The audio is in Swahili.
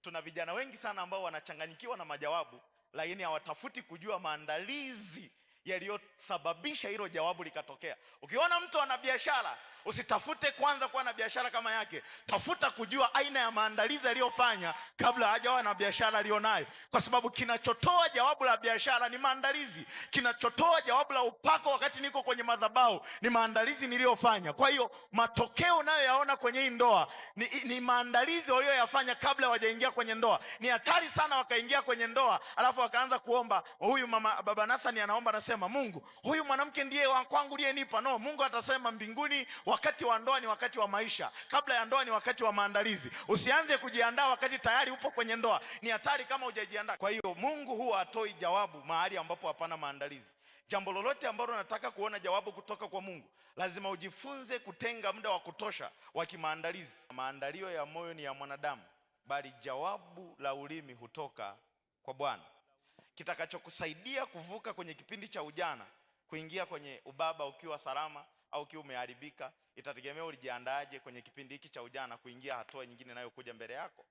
tuna vijana wengi sana ambao wanachanganyikiwa na majawabu, lakini hawatafuti kujua maandalizi yaliyosababisha hilo jawabu likatokea. Ukiona mtu ana biashara, usitafute kwanza kuwa na biashara kama yake. Tafuta kujua aina ya maandalizi aliyofanya kabla hajawa na biashara aliyonayo, kwa sababu kinachotoa jawabu la biashara ni maandalizi. Kinachotoa jawabu la upako wakati niko kwenye madhabahu ni maandalizi niliyofanya. Kwa hiyo matokeo unayoyaona kwenye hii ndoa ni maandalizi walioyafanya kabla hawajaingia kwenye ndoa. Ni hatari sana wakaingia kwenye ndoa alafu wakaanza kuomba. Huyu baba Nathan anaomba, anasema Mungu, huyu mwanamke ndiye wa kwangu aliyenipa. No, Mungu atasema mbinguni, wakati wa ndoa ni wakati wa maisha, kabla ya ndoa ni wakati wa maandalizi. Usianze kujiandaa wakati tayari upo kwenye ndoa, ni hatari kama hujajiandaa. Kwa hiyo Mungu huwa hatoi jawabu mahali ambapo hapana maandalizi. Jambo lolote ambalo unataka kuona jawabu kutoka kwa Mungu, lazima ujifunze kutenga muda wa kutosha wa kimaandalizi. Maandalio ya moyo ni ya mwanadamu, bali jawabu la ulimi hutoka kwa Bwana. Kitakachokusaidia kuvuka kwenye kipindi cha ujana kuingia kwenye ubaba ukiwa salama au ukiwa umeharibika, itategemea ulijiandaaje kwenye kipindi hiki cha ujana kuingia hatua nyingine inayokuja mbele yako.